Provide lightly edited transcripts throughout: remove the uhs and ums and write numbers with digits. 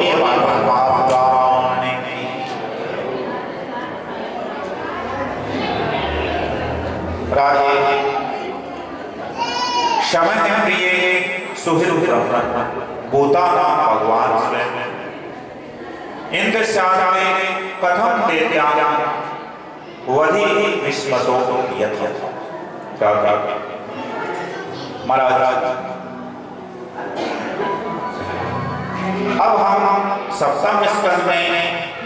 बोलिए भगवान की। राधे शमन प्रिय सुहृद ब्रह्म भूता नाम भगवान स्वयं इंद्र शास्त्रे कथम देत्यां वधि विस्मतो यथ। महाराज अब हम सप्तम स्कंद में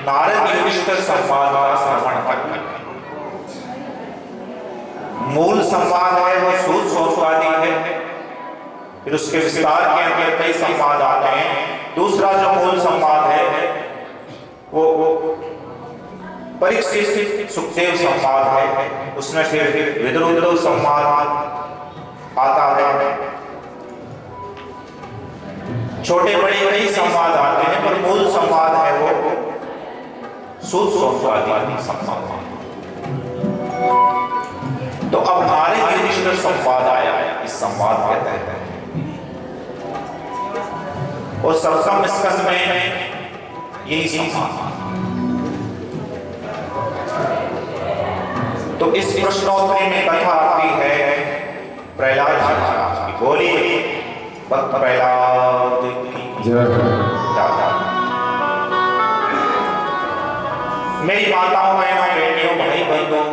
नारद युधिष्ठिर संवाद का श्रवण करते हैं। मूल संवाद है वो सूत सोमवादी है, फिर उसके विस्तार के अंदर कई संवाद आते हैं। दूसरा जो मूल संवाद है वो परीक्षित सुखदेव संवाद है, उसमें फिर विदुर संवाद आता है। छोटे बड़े कई संवाद आते हैं, पर मूल संवाद है वो सूत सोमवादी संवाद। तो अब नारद युधिष्ठिर संवाद आया इस संवाद के तहत, और सप्तम स्कंद में यही संवाद। तो इस प्रश्नोत्तरी में कथा आती है प्रहलाद जी महाराज की। बोलिए भक्त प्रहलाद की जय। मेरी माताओं बहनों बेटियों भाई बंधुओं,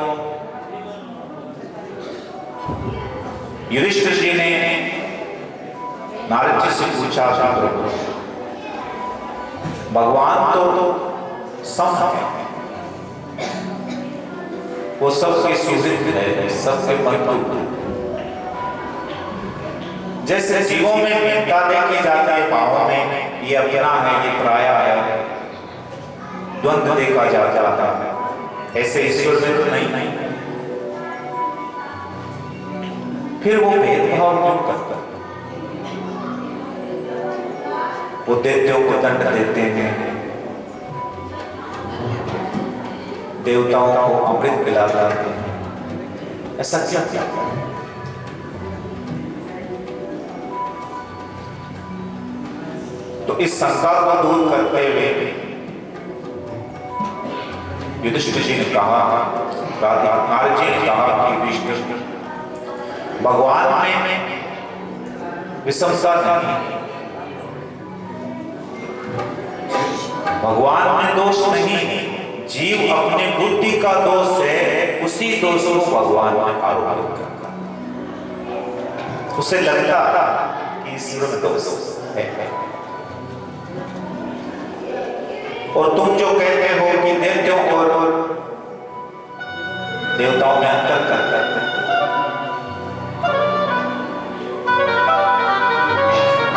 युधिष्ठिर जी ने नारद जी से पूछा था, भगवान तो सम है, वो सबके सुहृद है, सबके बंधु। जैसे जीवों में भिन्नता देखी जाती है, भावों में ये अपना है ये पराया है, द्वंद्व देखा जाता है, ऐसे ईश्वर में तो नहीं। फिर वो भेदभाव क्यों करता? वो देवताओं को दंड देते हैं, देवताओं को अमृत पिलाते हैं, ऐसा क्या? तो इस शंका को दूर करते हुए युधिष्ठिर जी ने कहा, नारद जी ने कहा कि युधिष्ठिर, भगवान में विषमता नहीं, भगवान में दोष नहीं, जीव अपने बुद्धि का दोष है, उसी दोष को भगवान में आरोपित करता। उसे लगता कि ईश्वर में दोष है। और तुम जो कहते हो कि देवताओं और देवताओं में अंतर करते हैं,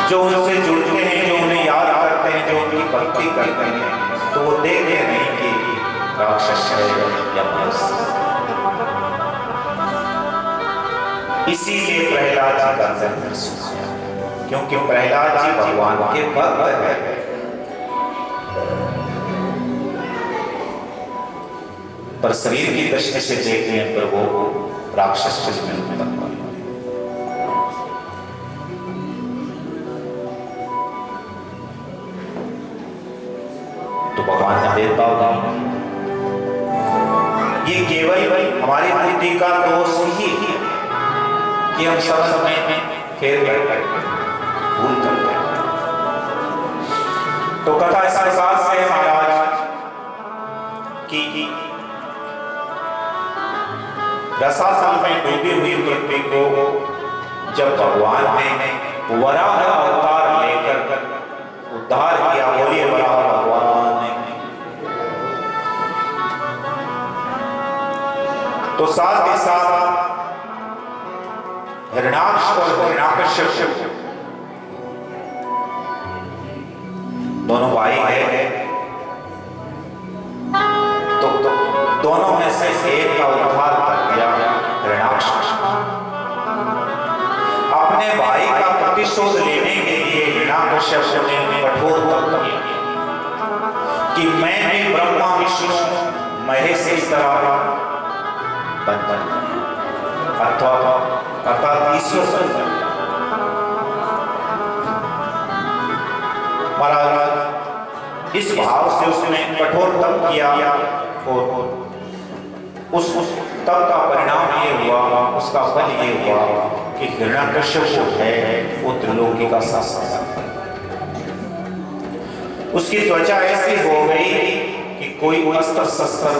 जो उनसे जुड़ते हैं, जो उन्हें याद करते हैं, जो उनकी भक्ति करते हैं, तो वो देखते नहीं कि राक्षस है या मनुष्य। इसीलिए प्रहलाद जी का जन्म सुना, क्योंकि प्रहलाद जी भगवान के भक्त है। पर शरीर की दृष्टि से देखने पर वो राक्षस में उत्पन्न। तो भगवान ने भेदभाव नहीं, ये केवल हमारी बुद्धि का दोष ही है कि हम सब समय में फेर करते भूल करते हैं। तो कथा इस प्रकार से महाराज की रसातल में डूबी हुई पृथ्वी को जब भगवान ने वराह अवतार लेकर उद्धार किया, बोलिए वराह भगवान ने, तो साथ ही साथ हिरण्याक्ष और हिरण्याकश्यप दोनों भाई है, तो दोनों में से एक का उद्धार कर दिया हिरण्याक्ष। अपने भाई का प्रतिशोध लेने के लिए हिरण्याकश्यप ने कठोर तप किया कि मैं भी ब्रह्मा विष्णु महेश इस तरह अर्थात ईश्वर महाराज इस भाव से उसने कठोर तप किया और उस तप का परिणाम ये हुआ, उसका फल ये हुआ कि हिरण्यकश्यप जो है वो त्रिलोकी का शासक। उसकी त्वचा ऐसी हो गई कि कोई अस्त्र शस्त्र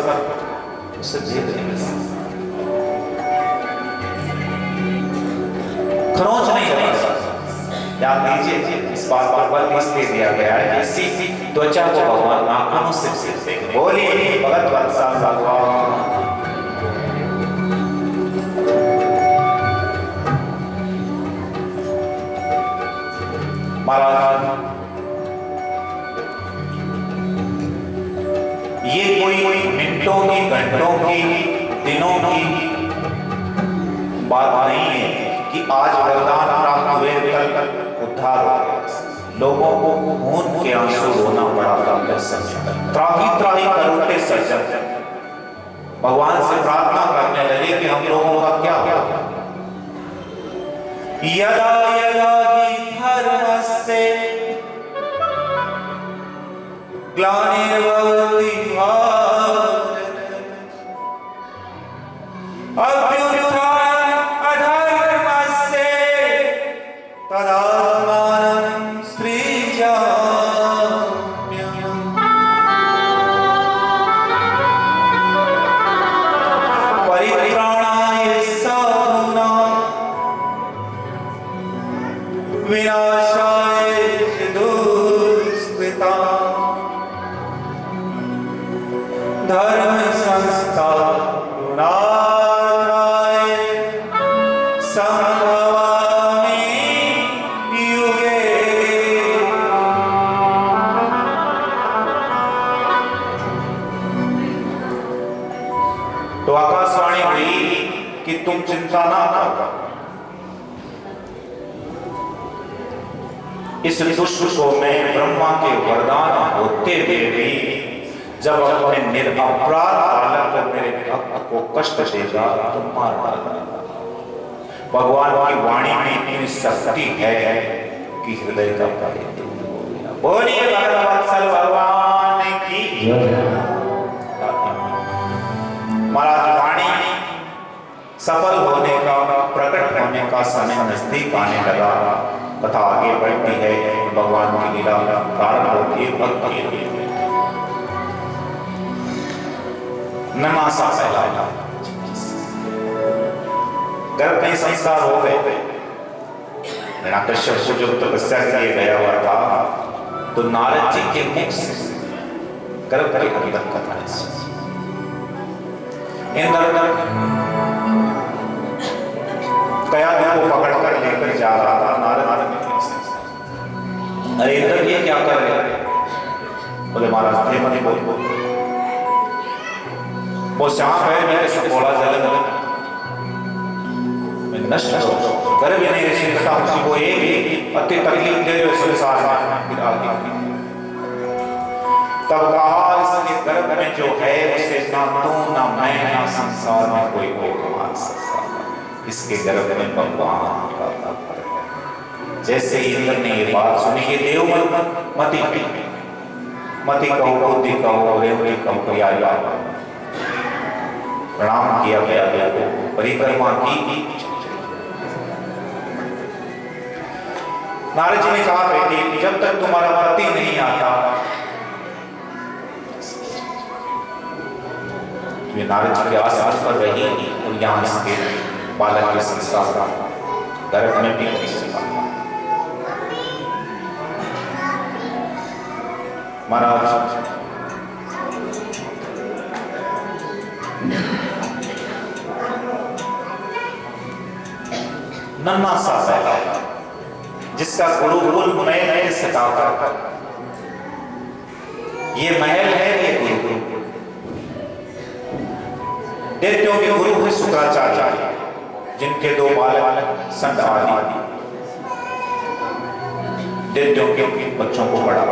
उसे भेद नहीं सकता, खरोंच नहीं लगा सकता। याद लीजिए, इस बात पर बल इसलिए दिया गया है कि इसी त्वचा को भगवान नाखूनों से सीखते हैं। बोलिए भगत वत्सल भगवान। महाराज ये कोई मिनटों की, घंटों की, दिनों की बात नहीं है कि आज वरदान प्राप्त हुए कल उद्धार हो गया। लोगों को खून के आंसू रोना पड़ा था, त्राही त्राही करोड़े सज्जन भगवान से प्रार्थना करने लगे कि हम लोगों का क्या होगा। यदा यदा हि धर्मस्य ग्लानिर्भवति भारत अभ्युत्थानं अधर्मस्य तदात्मानं सृजाम्यहम्। परित्राणाय साधूनां विनाशाय च दुष्कृतां धर्म संस्थापनाय संभवामि युगे। तो आकाशवाणी हुई कि तुम चिंता ना करो, इस दुष्ट को मैं ब्रह्मा के वरदान होते हुए भी जब अपने निरपराध बालक को, मेरे भक्त को कष्ट देगा तो मार डालेगा। भगवान की वाणी में इतनी शक्ति है कि हृदय का भय दूर हो गया। बोलिए भगवत्सल भगवान की। महाराज वाणी सफल होने का, प्रकट होने का समय नजदीक आने लगा। कथा आगे बढ़ती है, भगवान की लीला प्रारंभ होती है। भक्त की नन्हा सा पहला गर्भ में संस्कार हो गए। हिरण्यकश्यप को जो तपस्या किए गया हुआ था, तो नारद जी के मुख से गर्भ के अंदर कथा इंद्र कयाधु को पकड़कर लेकर जा रहा था। नारद अरे इंद्र ये क्या कर रहे हैं? बोले महाराज थे मत बोल, वो सांप है मेरे सपोला जल नष्ट हो, गर्भ नहीं रही कथा उसी को एक अति तकलीफ दे जो संसार में गिरा दी। तब कहा इसके गर्भ में जो है उसे ना तू ना मैं ना संसार में कोई मार सकता, इसके गर्भ में भगवान का तात्पर्य है। जैसे इंद्र ने ये बात सुनी, ये देव मति मति कहो, बुद्धि कहो, रेवती कहो, या प्रणाम किया गया देव को, परिक्रमा की। नारद जी ने कहा बेटी जब तक तुम्हारा पति नहीं आता, ये नारद जी के आसपास पर रही और यहाँ इसके बालक के संस्कार गर्भ में भी महाराज नन्हा सा पहला जिसका गुरुकुल महल है सितारा, ये महल है, ये गुरुकुल। दैत्यों के गुरु है शुक्राचार्य, जिनके दो बालक संत आदि दैत्यों के बच्चों को बड़ा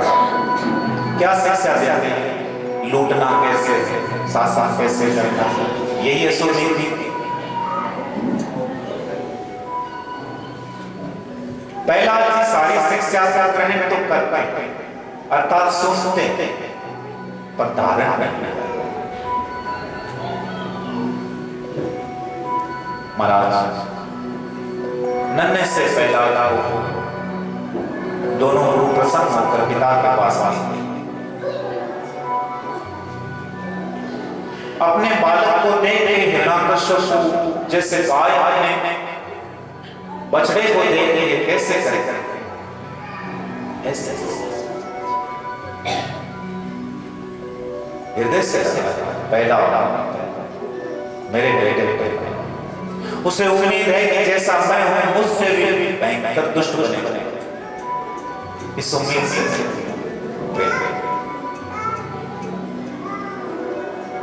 क्या शिक्षा देते हैं, लूटना कैसे, शासन कैसे करना, यही असुर नीति। पहला सारी शिक्षा का ग्रहण तो करता है, अर्थात सुनते पर धारण नहीं। महाराज नन्हे से पहला दोनों गुरु प्रसन्न होकर पिता के पास आए। अपने बालक को देख के हिरण्यकश्यप जैसे गाय ने बछड़े को देख के कैसे करे, ऐसे हृदय से पैदा मेरे बेटे, उसे उम्मीद है कि जैसा मैं हूं मुझसे भी भयंकर दुष्ट बने। इस उम्मीद से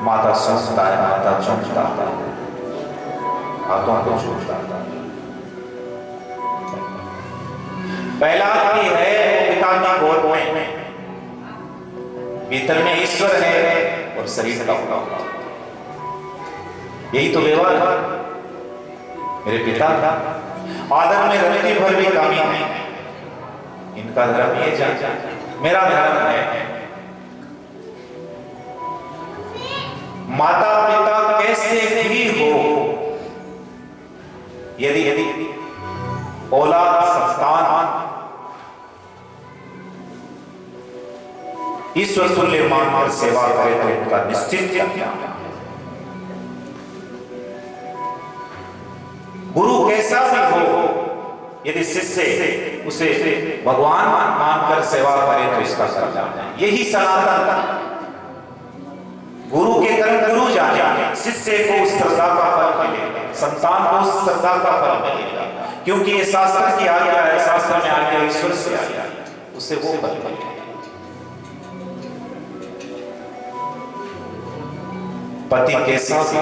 माता सोचता है, माता चौंकता है, हाथों को छूटता है। पहला ही है पिता की गोद में, भीतर में ईश्वर है और शरीर का होगा। यही तो व्यवहार है मेरे पिता का। आदर में रत्ती भर भी कमी नहीं। इनका धर्म ये जान, मेरा धर्म है। माता पिता कैसे भी हो, यदि औलाद संतान ईश्वर तुल्य मानकर सेवा करे तो उनका निश्चित कल्याण। गुरु कैसा भी हो, यदि शिष्य उसे भगवान मानकर सेवा करे तो इसका कल्याण है। यही सनातन। गुरु के कर्म गुरु जाने, शिष्य को उस श्रद्धा का फल मिलेगा, संतान को उस श्रद्धा का फल मिलेगा, क्योंकि ये शास्त्र की आज्ञा है। शास्त्र में आज्ञा ईश्वर से आज्ञा है, उसे वो फल मिलेगा। पति कैसा भी,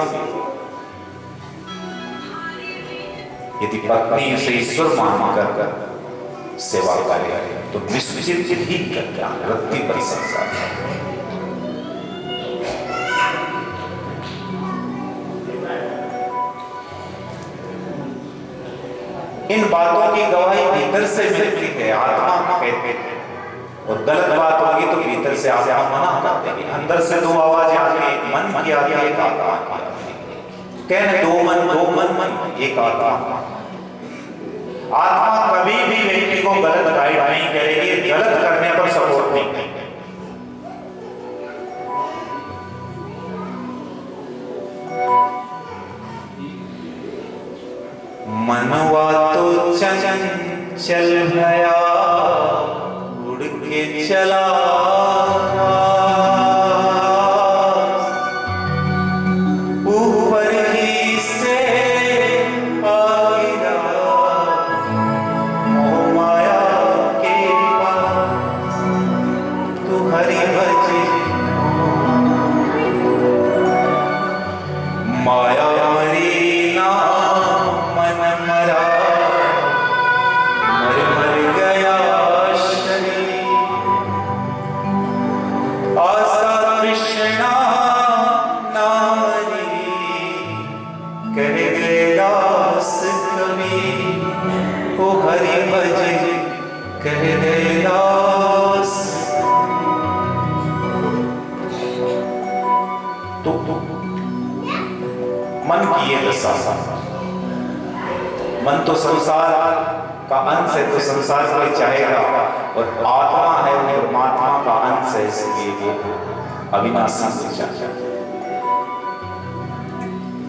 यदि पत्नी उसे ईश्वर मानकर सेवा करे तो निश्चित ही कल्याण, रत्ती पर संसार। इन बातों की गवाही भीतर से मिलती है, आत्मा कहते हैं। और गलत बात होगी तो भीतर से आत्मा मना कर देगी। अंदर से दो आवाजें आती है, मन की आती है, एक आत्मा की आती है। कहने दो मन एक आत्मा। आत्मा कभी भी व्यक्ति को गलत गाइड नहीं करेगी, गलत करने पर सपोर्ट नहीं करेगी। मनवा तो चंचल भया, उड़ के चला ऊपर ही से आ गिरा, मोह माया के पास तू हरि भजे। माया मरी ना मन मरा, मर मर गया शरीर। आशा कृष्णा नाम री, कह गए दास कवि को हरि भजे, कह गए दास। तो मन की ये दशा, मन तो संसार का अंश है, तो संसार को ही चाहेगा, और आत्मा है वो परमात्मा का अंश है, इसलिए वो अविनाशी चाहता है।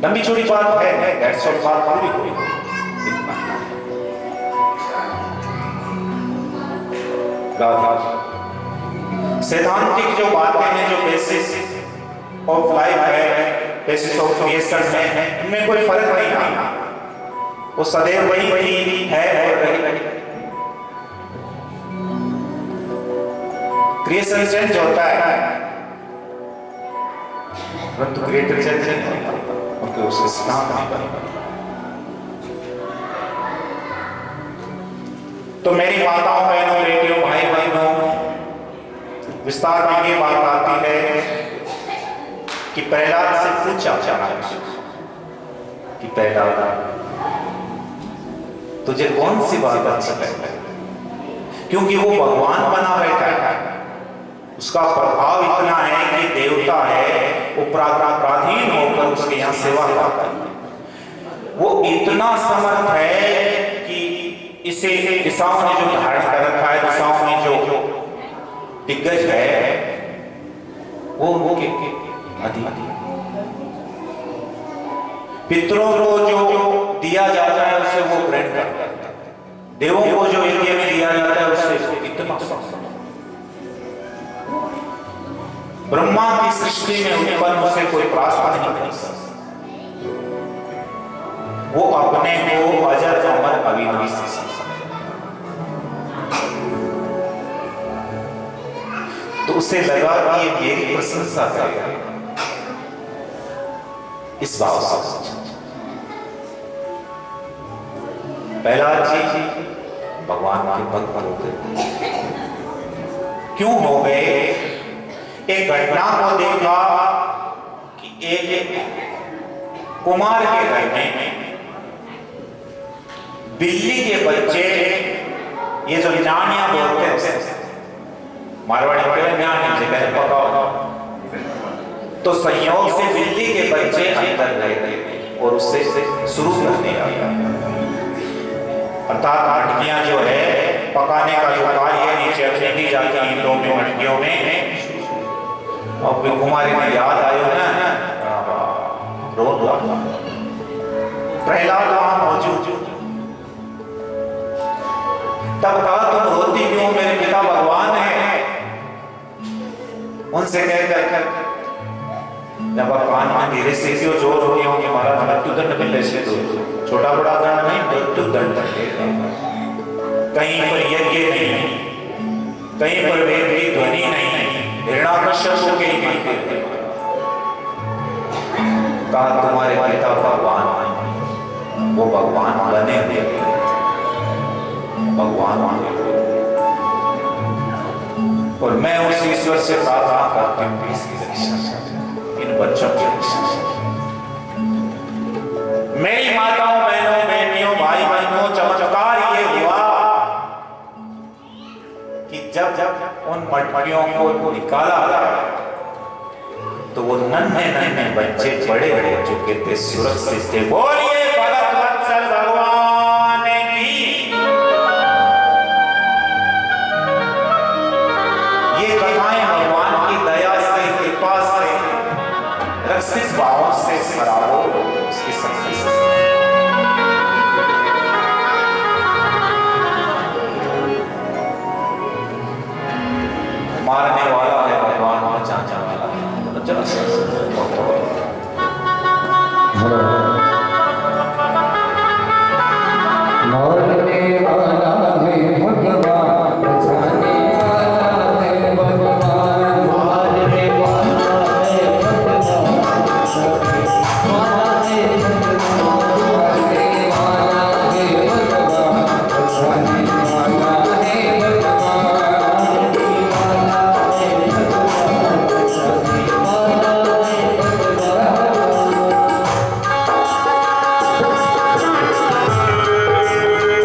लंबी छोटी बात है, दैट्स ऑल, बात पूरी हुई। सैद्धांतिक जो बातें हैं, जो बेसिस ऑफ लाइफ है, बेसिस ऑफ क्रिएशन है, इनमें कोई फर्क नहीं आना। वो सदैव वही है और रहेगी। क्रिएशन चेंज होता है, परंतु क्रिएटर चेंज नहीं होता, क्योंकि उसे स्थान नहीं बनेगा। तो मेरी माताओं, बहनों, बेटियों, भाई बहनों, विस्तार में ये बात आती है कि प्रहलाद से पूछा कि प्रहलाद तुझे कौन सी बात अच्छी लगती है, क्योंकि वो भगवान बना बैठा है उसका प्रभाव इतना है कि देवता है वो प्राधीन होकर उसके यहाँ सेवा करता है। वो इतना समर्थ है कि इसे दिशाओं ने जो धारण कर रखा है, दिशाओं में जो दिग्गज है वो उनके अधीन। पितरों को जो दिया जाता है उससे वो ग्रहण करता है, देवों को जो यज्ञ में दिया जाता है उससे इतना ब्रह्मा की सृष्टि में उत्पन्न उसे कोई प्राप्त नहीं कर सकता। वो अपने को अजर अमर अविनाशी समझता, तो उसे लगा कि ये मेरी प्रशंसा करेगा। इस भाव से पहला चीज भगवान के भक्त हो गए। क्यों हो गए? एक घटना को देखा कि एक कुमार के घर में बिल्ली के बच्चे, ये जो न्याणिया बोलते हैं मारवाड़ी में, न्याणी जगह पकाओ, तो संयोग से बिल्ली के बच्चे अंदर रह गए और उससे शुरू करने लगा। अर्थात मटकियां जो है पकाने का जो कार्य नीचे रखने दी जाती है ईंटों में, मटकियों में। अब कुमारी में याद आयो ना, रो प्रहलाद वहां मौजूद, तब कहा तुम रोती क्यों? मेरे पिता भगवान है। उनसे कहकर जब भगवान में धीरे से क्यों जोर हो गया होंगे, महाराज मृत्युदंड मिलने से तो छोटा बड़ा दंड नहीं, मृत्युदंड कहीं पर यज्ञ नहीं, कहीं पर वेद की ध्वनि नहीं, हिरण्याकश्यप के ही मानते। कहा तुम्हारे पिता भगवान, वो भगवान बने हुए, भगवान और मैं उस ईश्वर से प्रार्थना करती हूँ इसकी रक्षा, इन बच्चों की रक्षा। मेरी माताओं, बहनों, बेटियों, भाई बहनों, चमत्कार ये हुआ कि जब उन मटकियों को निकाला तो वो नन्हे नन्हे बच्चे बड़े हो चुके थे, सुरक्षित थे। बोलिए भगत वत्सल भगवान की। ये कथाएं भगवान की दया से, कृपा से, रक्षित भावों से सराबोर उसकी शक्ति से। मारने वाला है भगवान, बचाने वाला है। मारने वाला है भगवान, बचाने वाला है भगवान, मारने वाला है भगवान, बचाने वाला है भगवान, मारने वाला है भगवान, बचाने वाला है भगवान।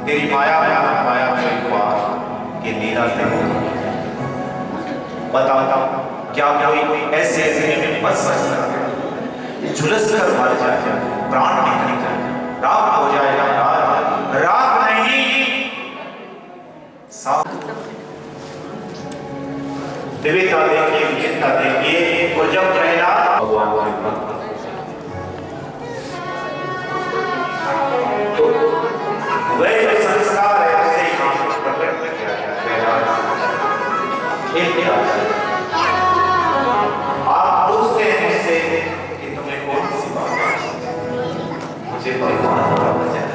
तेरी माया माया के लीला थे। बताओ क्या कोई ऐसे में बस झुलस कर मर जाए, प्राण निकल जाए, राख हो जाएगा? राख नहीं, दिव्यता देखिए, विचित्रता देखिए। और जब पहला भगवान के भक्त तो वह जो संस्कार है उसे काम प्रकट किया जाए। आप पूछते हैं मुझसे कि तुम्हें कौन सी बात, मुझे भगवान का वचन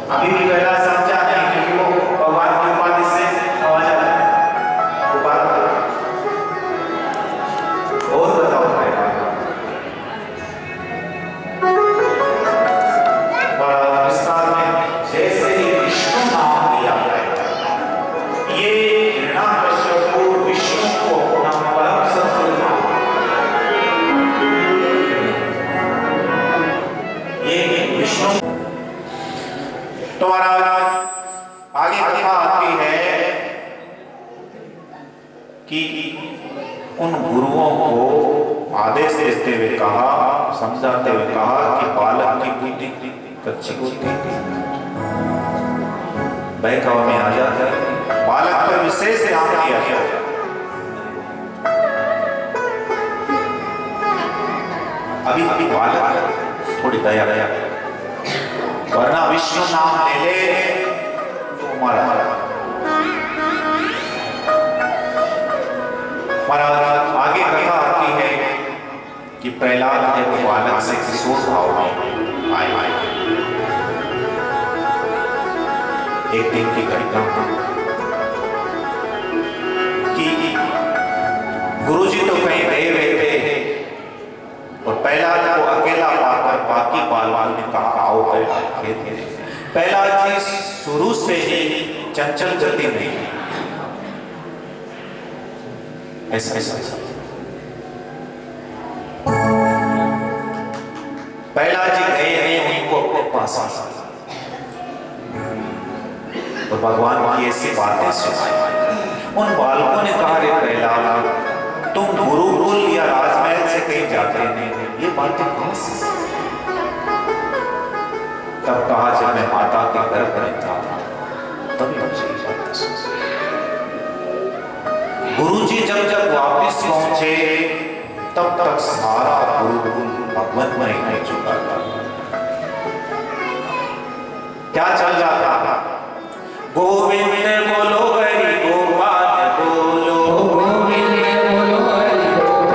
अभी भी पहला समझा नहीं, क्योंकि वो भगवान की उपाधि से आवाज आ रहा है। और बताओ बड़ा विस्तार में, जैसे ही विष्णु नाम लिया ये हिरण्यकश्यप को विष्णु को अपना परम शत्रु माना। ये विष्णु तो आगे कथा आती है कि उन गुरुओं को आदेश देते हुए कहा, समझाते हुए कहा कि बालक की बुद्धि कच्ची होती है, बहकावा में आ जाता है, बालक पर विशेष ध्यान दिया जाए। अभी बालक थोड़ी दया वरना विष्णु नाम ले ले तो मरा। महाराज आगे कथा आती है कि प्रहलाद है वो बालक से किशोर भाव में आए। एक दिन की घटना कि गुरुजी तो कहीं गए हुए थे और प्रहलाद को अकेला पाकर बाकी बालकों ने कहा आओ खेत में। प्रहलाद जी शुरू से ही चंचल गति नहीं, ऐसा प्रहलाद जी गए हैं उनको अपने पास और भगवान की ऐसी बातें सुनाई। उन बालकों ने कहा रे प्रहलाद तुम गुरुकुल या राजमहल से कहीं जाते नहीं, ये बातें कहां से? तब कहा जब मैं माता के गर्भ में था तभी मुझे ये बातें सुनी। गुरुजी जब वापस पहुंचे तब तक सारा गुरुकुल भगवतमय हो चुका था। क्या चल रहा था? गोविंद बोलो हरि गोपाल बोलो, गोविंद बोलो हरि गोपाल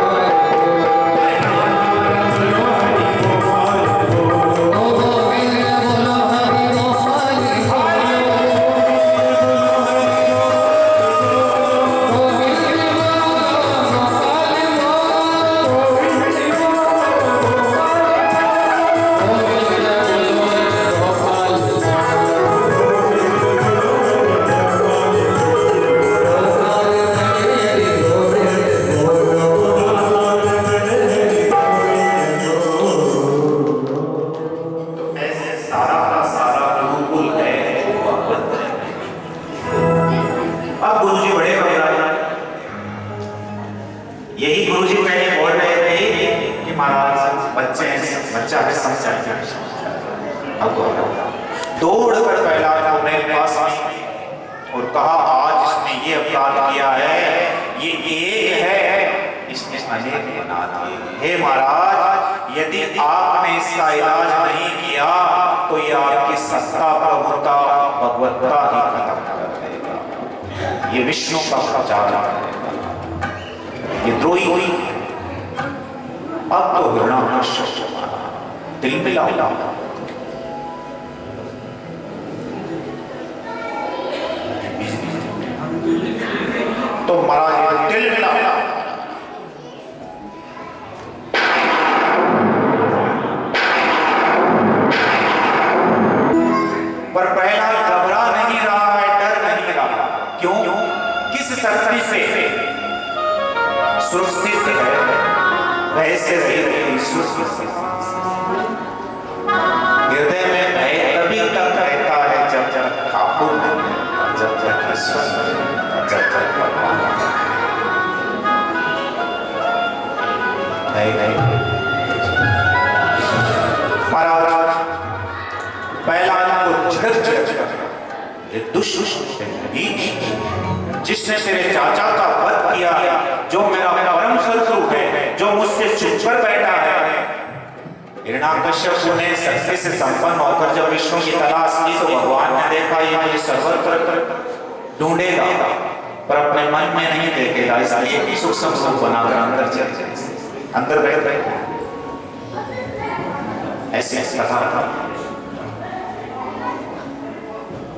बच्चा है समझ अब दौड़ कर प्रहलाद को मेरे पास आई और कहा आज इसने ये अपराध किया है, ये एक है, इसने अनेक बना दिए। हे महाराज यदि आपने इसका इलाज नहीं किया तो ये आपकी सत्ता प्रभुता भगवत्ता ही खत्म कर देगा, ये विष्णु का प्रचार करेगा, ये द्रोही हुई। अब तो हिरण्यकश्यप दिल मिला तो महाराज दिल मिला पर प्रहलाद घबरा नहीं रहा है, डर नहीं रहा। क्यों? किस शक्ति से सुरक्षित है? वैसे ईश्वर की हृदय में भय तभी तक रहता है जब तक ठाकुर नहीं है जब तक ईश्वर नहीं है, जब तक भगवान नहीं। महाराज पहला को ये दुष्ट जिसने तेरे चाचा का वध किया, जो मेरा परम शत्रु है, जो मुझसे छुपकर बैठा है। हिरण्याकश्यप ने शक्ति से संपन्न होकर जब विष्णु की तलाश की तो भगवान ने देखा ये मुझे सर्वत्र ढूंढेगा पर अपने मन में नहीं देखेगा, इसलिए सूक्ष्म रूप बनाकर अंदर बैठ गए। ऐसे कथा था।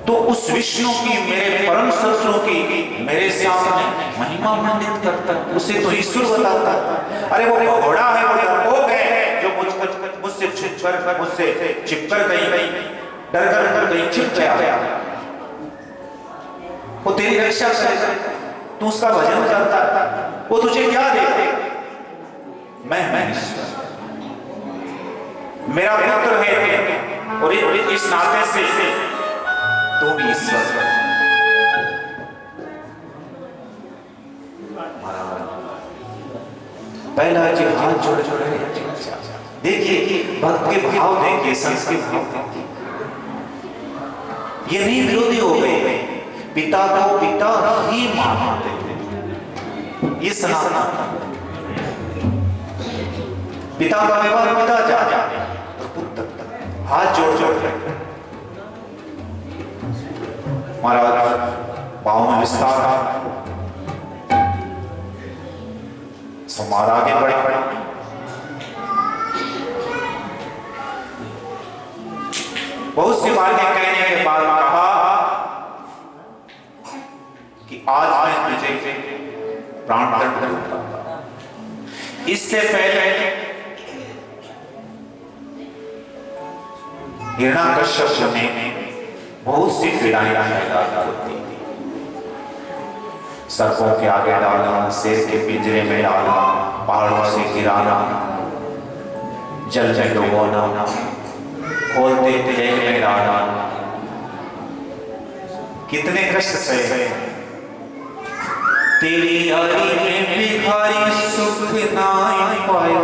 तो उस विष्णु की, मेरे परम शत्रु की मेरे सामने महिमा मंडित करता, उसे तो ईश्वर बताता। अरे वो घोड़ा है, वो डरपोक है, जो मुझसे छिपकर मुझसे चिपकर गई, डर कर गई, छिप गया। वो तेरी रक्षा करे, तू उसका भजन करता, वो तुझे क्या दे? मैं ईश्वर, मेरा पुत्र है और इस नाते से तू भी ईश्वर। पहला जो हाथ जोड़ देखिए, भक्त के भाव देखिए, संत के भाव देखिए, ये नहीं विरोधी हो गए। पिता को पिता ही मानते थे, ये सनातन। पिता का व्यवहार पिता जा पुत्र, हाथ जोड़ महाराज पाँव में विस्तार। समार आगे बढ़े। बहुत सी बातें कहने के बाद कहा कि आज मैं तुझे प्राण दंड दूंगा। इससे पहले हिरण्याकश्यप ने बहुत सी पीड़ाएं होती, सर्पों के आगे डालना, शेर के पिंजरे में डालना, पहाड़ों से गिराना, जल में डुबोना, खोलते तेल में डालना, कितने कष्ट सहे। तेरी यारी में भिखारी सुख नाई पाए,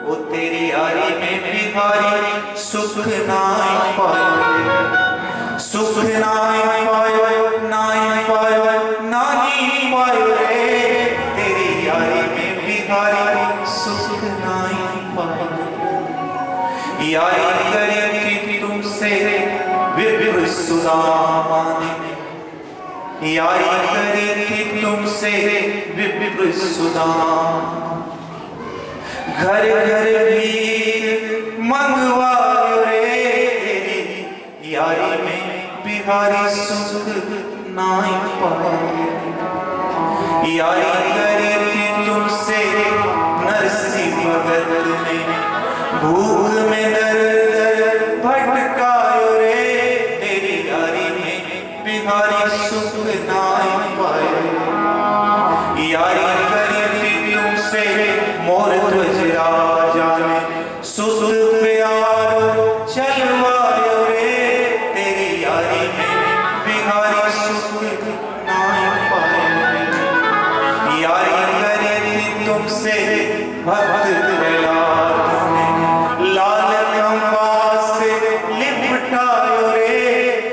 ओ तेरी यारी में भिखारी सुख नाई पाए, सुख नाई पाए, नाई पाए, नाई पाए, तेरी यारी में भिखारी सुख नाई पाए। यारी करे कि तुमसे विप्र सुदामा, यारी करे कि तुमसे विप्र सुदामा, घर घर भी मंगवायो रे, तेरी यारी में बिहारी सुख नाई पाए। यारी करे थी तुमसे नरसिंह भगत ने, भूख में दर भटकायो रे, तेरी यारी में बिहारी सुख नाई पाए। यारी करे थी तुमसे मोर ध्वज राजा ने, सुध प्यारो चलवायो रे, तेरी यारी में बिहारी सुख नाई पाए। यारी करे थी तुमसे भक्त प्रहलाद ने, लाल खंबा से लिपटायो रे,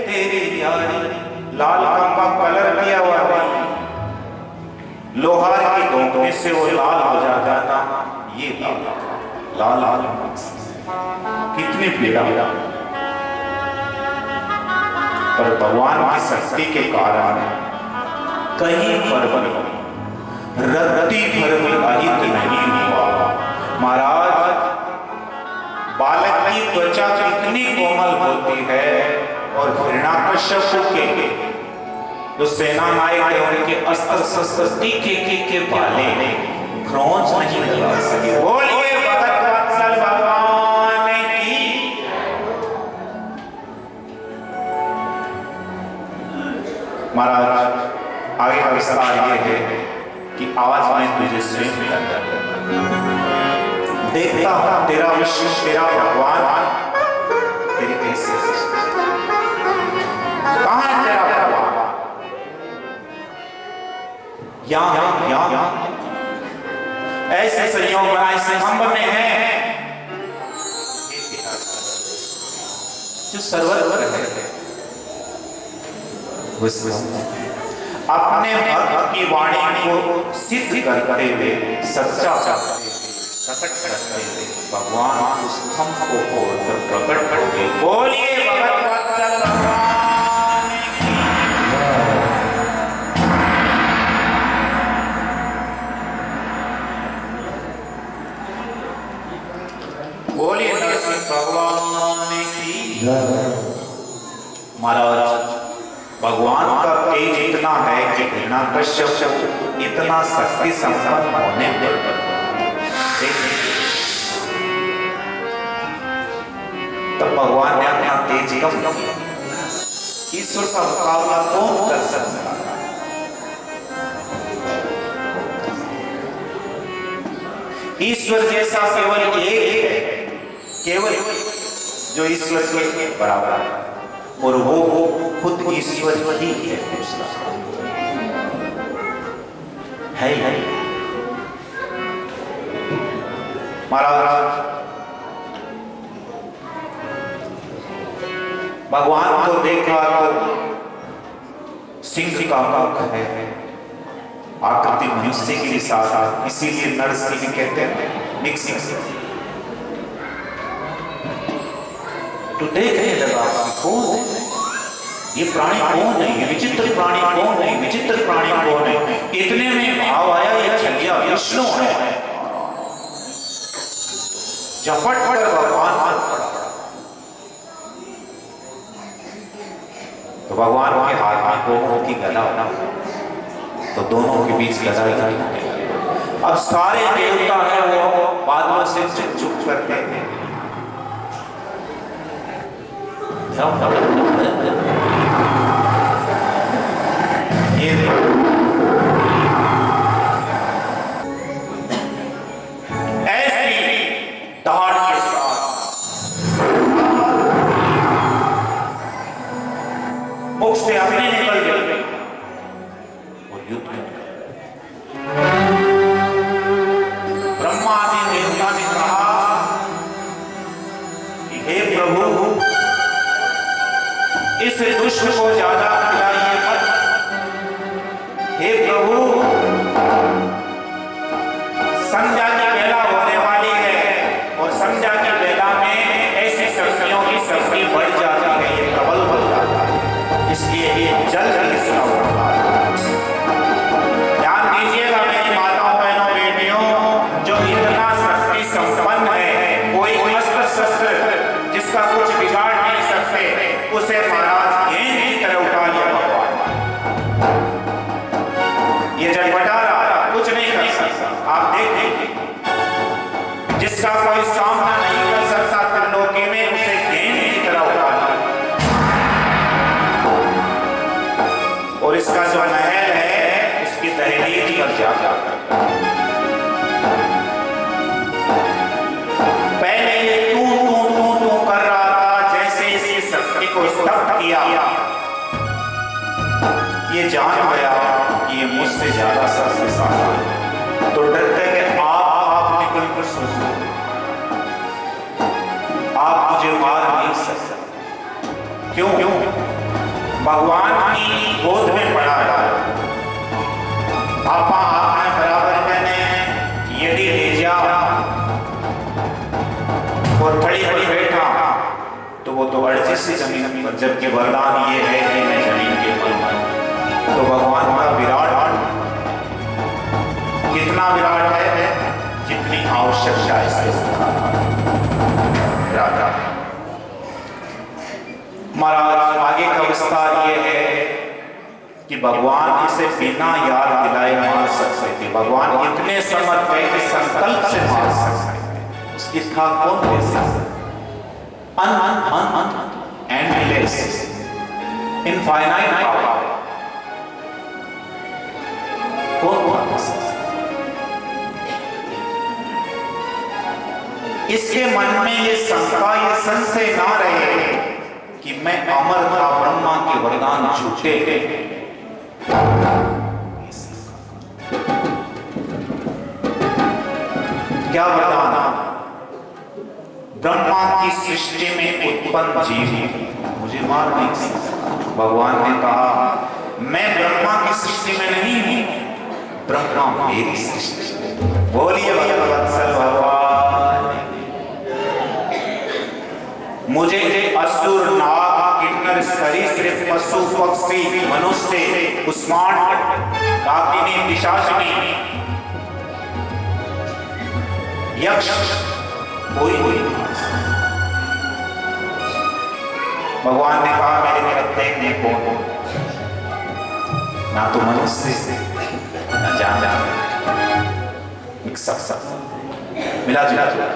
तेरी यारी। लाल खंबा कलर किया हुआ नहीं, लोहार की धोखने से वो लाल हो जाता था, ये लाल लाल कितनी पीड़ा। पर भगवान की शक्ति के कारण कहीं पर रत्ती भर भी अहित नहीं हुआ। महाराज, बालक की त्वचा कितनी कोमल होती है, और हिरण्याकश्यप के जो सेना नायक है उनके अस्त्र शस्त्र टीके के भाले क्रोच नहीं लगा सके। बोलिए भगत वत्सल भगवान की। महाराज, आगे का विस्तार ये है कि आज मैं तुझे स्वयं देखता हूं, तेरा विष्णु, तेरा भगवान, तेरी कैसे कहां है तेरा भगवान? यहां ऐसे संयोग बनाए सितंबर में है जो सर्वत्र है, अपने भक्त की वाणी को सिद्ध करते हुए सच्चा प्रकट करते हुए भगवान उस खम्भ को खोलकर प्रकट करते। बोलिए भगत वत्सल भगवान की। बोलिए नरसिंह भगवान की। महाराज भगवान का तेज इतना है कि हिरण्यकश्यप इतना शक्ति संपन्न होने पर तब भगवान ने अपना तेज कम किया। ईश्वर का मुकाबला कौन कर सकता है? ईश्वर जैसा केवल एक है, केवल जो ईश्वर के बराबर है, और वो खुद ईश्वर ही है। दूसरा है महाराज भगवान को देखा तो सिंह का मुख है, आकृति मनुष्य के साथ, इसीलिए नरसिंह कहते हैं मिक्सिंग। तो देखने लगा कौन है ये प्राणी, कौन है ये विचित्र प्राणी, कौन है विचित्र प्राणी, कौन है? इतने में भाव आया ये छलिया विष्णु है। झपट कर भगवान हाथ पड़ा, तो भगवान के हाथ में दोनों की गदा होना, तो दोनों के बीच लड़ाई हुई। अब सारे देवता है वो बादलों से चुप करते हैं। ये ऐसी दहाड़ के साथ मुख से अपने निकल गए और युद्ध में ब्रह्मा आदि देवता ने कहा कि हे प्रभु इस दुष्ट को ज्यादा खिलाइए मत। हे प्रभु संध्या की बेला होने वाली है और संध्या की बेला में ऐसी शक्तियों की शक्ति बढ़ जाती है, ये प्रबल हो जाता है, इसलिए ये जल्द इसका होगा। ध्यान दीजिएगा मेरी माताओं बहनों बेटियों, जो इतना शक्ति संपन्न है, कोई अस्त्र शस्त्र जिसका कुछ बिगाड़ नहीं सकते, उसे महाराज गेंद की तरह उठा लिया भगवान। ये जटपटा रहा, कुछ नहीं कर सकता। आप देखें जिसका कोई सामना नहीं कर सकता त्रिलोकी में, उसे गेंद की तरह उठा लिया। और इसका जो महल है उसकी दहलीज पर जाता है। पहले ये तू कर रहा था, जैसे इसकी शक्ति को स्तब्ध किया, ये जान गया कि ये मुझसे ज्यादा शक्तिशाली है, तो डरते कि आप निकल कर सोचो, आप मुझे मार नहीं सकते। क्यों? भगवान की गोद में पड़ा है, आपा आपने बराबर मैंने यदि ले जा और खड़ी खड़ी बैठा तो वो तो अर्जित से जमीन पर, जबकि वरदान ये है कि मैं जमीन के पर। तो भगवान का विराट कितना विराट है, जितनी आवश्यकता है इसके राजा। महाराज आगे का विस्तार ये है कि भगवान इसे बिना याद दिलाए मार सकते थे। भगवान इतने समर्थ है कि संकल्प से मार सकते, उसकी था कौन दे सकता? endless, infinite power। कौन दे सकता? इसके मन में ये शंका, ये संशय ना रहे कि मैं अमर था ब्रह्मा के वरदान झूठे। क्या बताना, ब्रह्मा की सृष्टि में उत्पन्न जीव मुझे मार नहीं सकता। भगवान ने कहा मैं ब्रह्मा की सृष्टि में नहीं हूं, ब्रह्मा मेरी सृष्टि। बोलिए भगवत्सल भगवान। मुझे असुर, नाग, किन्नर, सरीसृप, पशु, पक्षी, मनुष्य, कुष्मांड, डाकिनी, पिशाचिनी, यक्ष कोई नहीं। भगवान ने कहा मेरे तरफ देखने कौन, ना तो मनुष्य से ना जान एक सब मिला जुला जुला।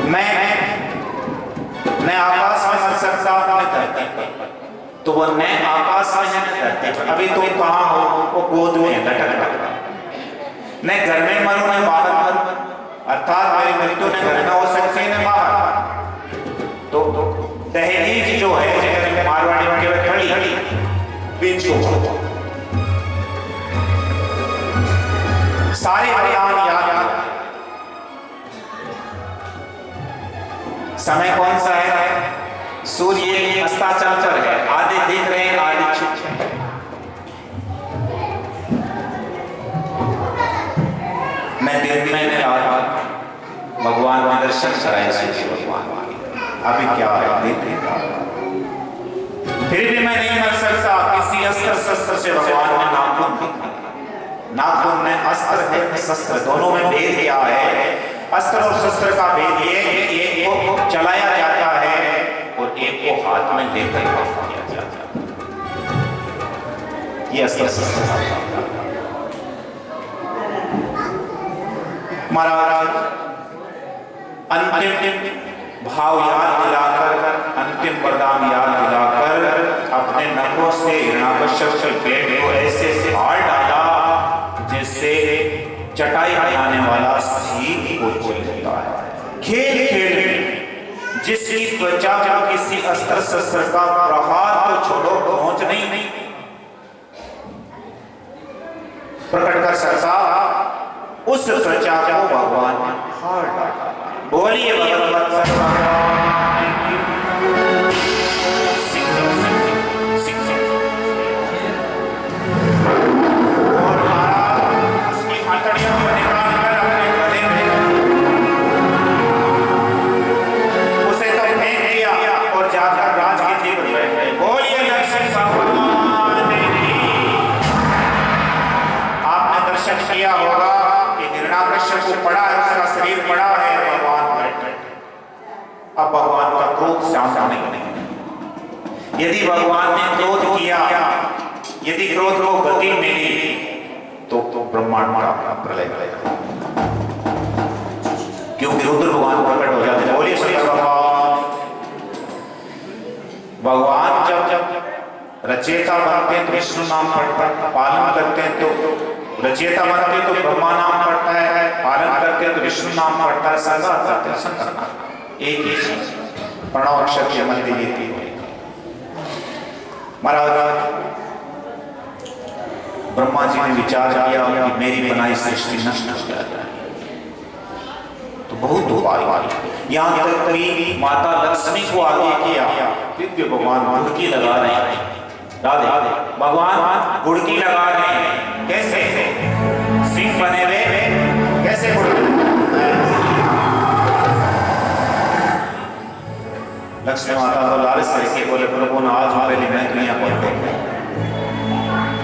मैं आकाश में मर सकता हूं, तो वो नए आकाश में है न धरती पर। अभी तुम कहां हो? वो गोद में लटक रहा। मैं घर में मरूं, मैं बाहर मरूं, अर्थात मेरी मृत्यु न घर में हो सकती है न बाहर। तो दहलीज जो है जगह मारवाड़ी में केवल खड़ी बीच को सारे भगवान याद। समय कौन सा है? सूर्य अस्ताचल है, आधे दिख रहे हैं, आधे छुप। मैं दिन में रहा, भगवान का दर्शन कराए सूर्य भगवान। अभी क्या है? फिर भी मैं नहीं मर सकता। किसी अस्त्र शस्त्र से भगवान ने नाखून में अस्त्र है, शस्त्र दोनों में भेद क्या है? अस्त्र और शस्त्र का भेद ये एक को चलाया जाता है और एक को हाथ में लेकर काम किया जाता है। ये अस्त्र शस्त्र महाराज अंतिम भाव याद दिलाकर, अंतिम वरदान याद दिलाकर अपने नखों से हिरण्याकश्यप के पेट को ऐसे फाड़ डाला जिससे चटाई बनाने वाला सीख को चल जाता है। खेल खेल जिसकी त्वचा को किसी अस्त्र शस्त्र का प्रहार तो छोड़ो, पहुंच नहीं प्रकट कर सकता, उस त्वचा को भगवान ने फाड़ डाला। बोलिए भगवत किया होगा कि हिरण्याकश्यप को पड़ा है, उसका शरीर पड़ा है, भगवान बैठे। अब भगवान का क्रोध शांत नहीं। यदि भगवान ने क्रोध किया, यदि क्रोध को गति मिली तो ब्रह्मांड का प्रलय करेगा, क्योंकि रुद्र भगवान प्रकट हो जाते हैं। बोलिए शंकर भगवान जब रचयिता बनते हैं तो विष्णु नाम पड़ता है, पालन करते हैं तो रचयिता बनते हैं तो ब्रह्मा नाम पड़ता है, पालन करते हैं तो विष्णु नाम पड़ता है, संघात करते हैं शंकर नाम। एक ही चीज प्रणव अक्षर के मंदिर ये थी। महाराज ब्रह्मा जी ने विचार किया कि मेरी बनाई सृष्टि नष्ट हो जाए, तो बहुत उपाय यहाँ तक कि माता लक्ष्मी को आगे किया। दिव्य भगवान गुड़की लगा रहे हैं, राधे भगवान गुड़की लगा रहे हैं। कैसे? सिंह बने हुए कैसे? लक्ष्मी माता तो लालच से बोले प्रभु ने आज पहले मैं दुनिया पढ़ते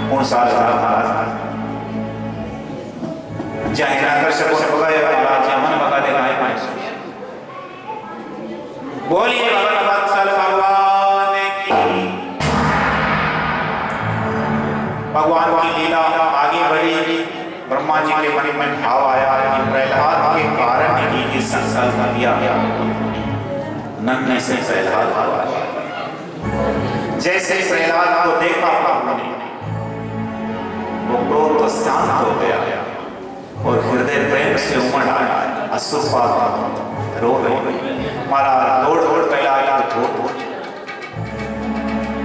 कौन सा चाहे हिरण्याकश्यप को भगाएगा, मन भगा देगा। बोलिए भगवत्सल भगवान की। भगवान की लीला आगे बढ़ी। ब्रह्मा जी के मन में भाव आया कि प्रहलाद के कारण ही संकल्प लिया, नन्हे से प्रहलाद हुआ। जैसे प्रहलाद को देखा उन्होंने, वो क्रोध तो शांत हो गया और हृदय प्रेम से उमड़ आया। अश्रुपात रो रहे। महाराज दौड़ दौड़ पहला आया तो धो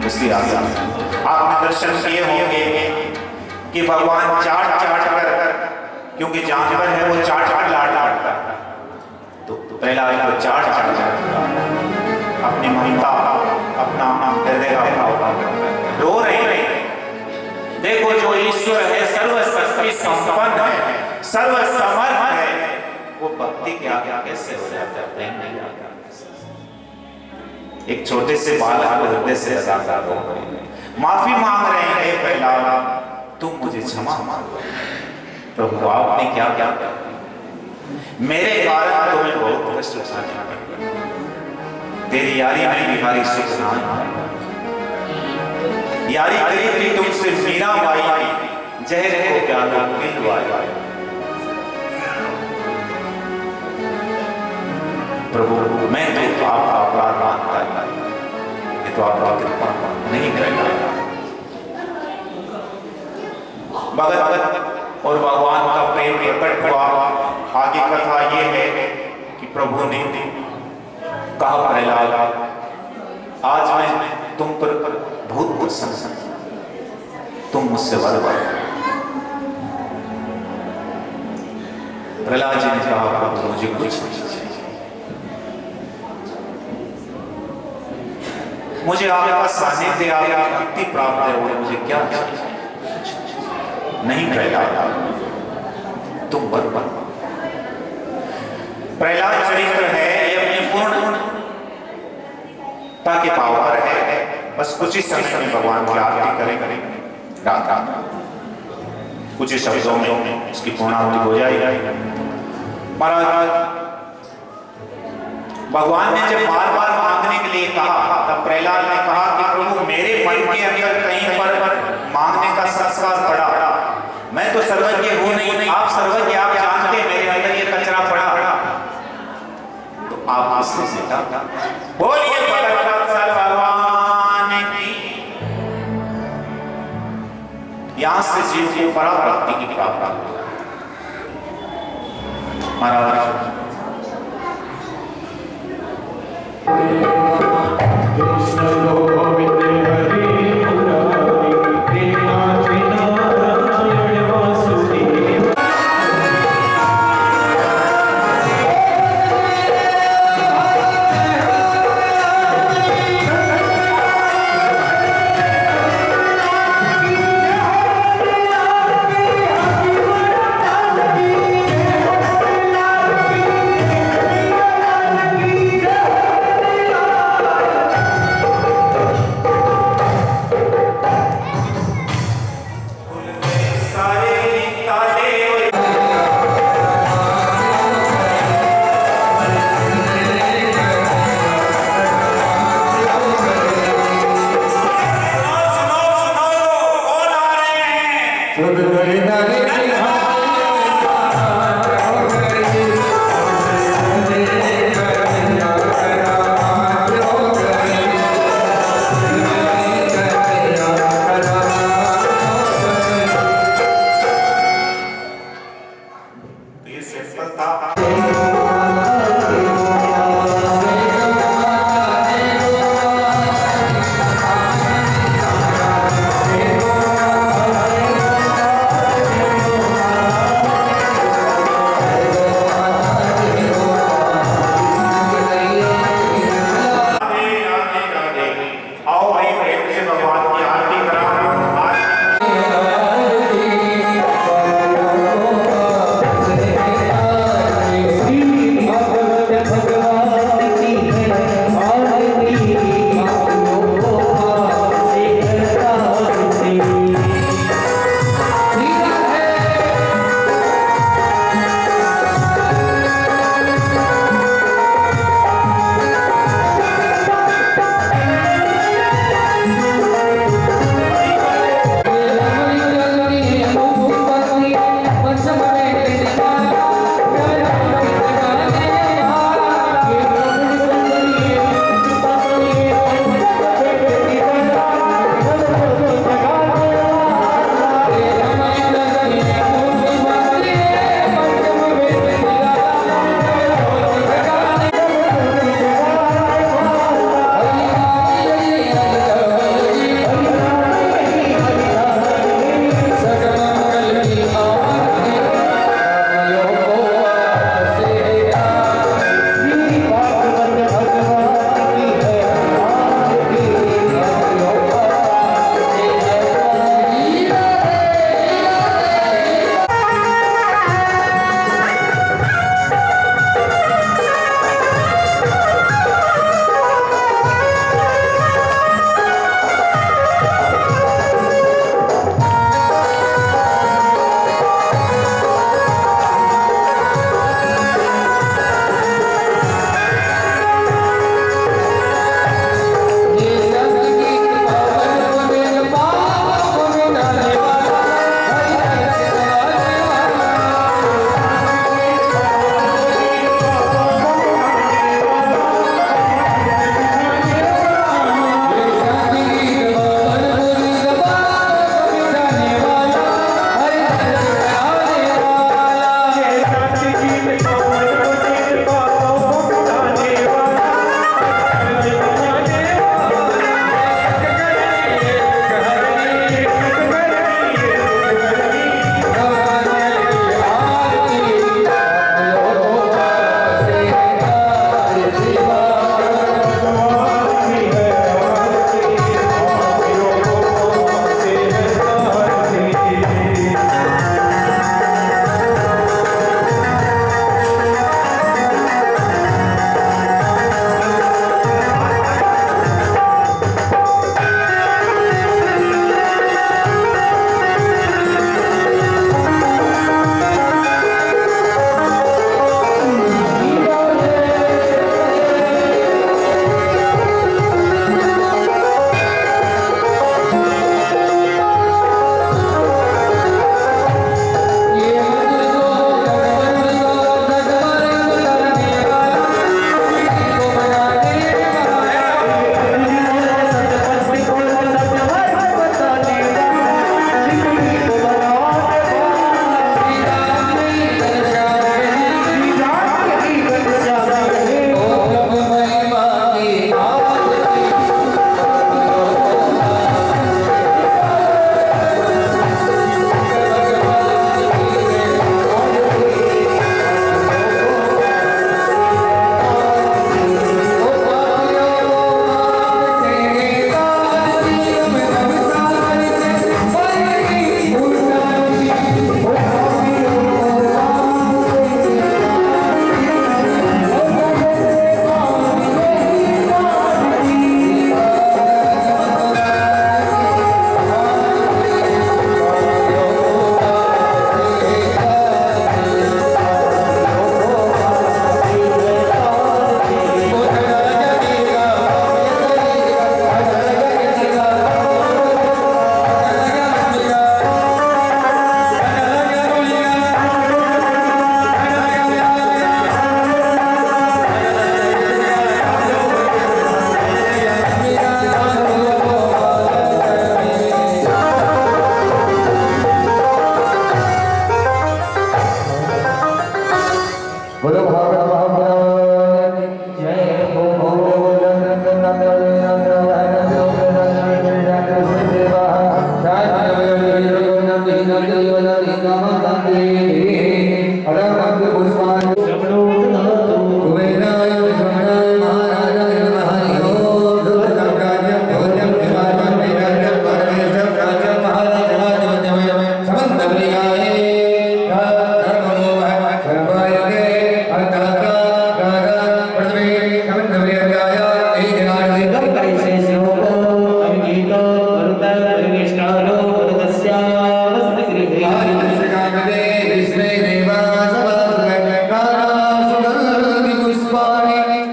उसी आशा आपने दर्शन किए होंगे कि भगवान चाट चाट कर, क्योंकि जानवर है वो चाट चाट लाट लाटता, तो पहला आया तो चाट चाट लाटता, अपनी ममता अपना हृदय का भाव रो रहे। देखो जो ईश्वर है सर्वशक्ति संपन्न है, सर्वसमर्थ है, वो भक्ति के आगे कैसे हो जाता है? प्रेम नहीं आता। एक छोटे से बालक को हृदय से लगातार रो रहे हैं, माफी मांग रहे हैं, पहला तुम मुझे क्षमा मांगो। प्रभु आपने क्या क्या मेरे कारण तुम्हें बहुत कष्ट उठाना पड़ा, तेरी यारी में बिहारी सुख ना यारी करी थी तुमसे मीरा बाई, जहर को क्या दिलवाई। प्रभु मैं तो आपका अपराध मानता है, ये तो आपका कृपा नहीं करेगा। भगत और भगवान का प्रेम प्रकट हुआ। आगे कथा ये है कि प्रभु ने कहा प्रहलाद आज मैं तुम पर बहुत प्रसन्न, तुम मुझसे वर मांगो। प्रहलाद जी ने कहा प्रभु मुझे कुछ नहीं चाहिए, मुझे आपका सानिध्य आपकी भक्ति प्राप्त है, वो मुझे क्या चाहिए? नहीं प्रहलाद तुम वर मांगो। प्रहलाद चरित्र है ये अपने पूर्णता के भाव पर है, बस कुछ ही समय में भगवान की आरती करें रात रात कुछ ही शब्दों में उसकी पूर्णाहुति हो जाएगी। महाराज भगवान ने जब बार बार मांगने के लिए कहा तब प्रहलाद ने कहा कि प्रभु मेरे मन के अंदर कहीं पर मांगने का संस्कार पड़ा, मैं तो सर्वज्ञ हूं नहीं, आप सर्वज्ञ, आप जानते मेरे अंदर ये कचरा पड़ा, तो आप उससे सीधा बोलिए भगवान की। यहां से जीव को पराभक्ति की प्राप्ति हो। महाराज कृष्ण गोविंद हरि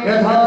यथा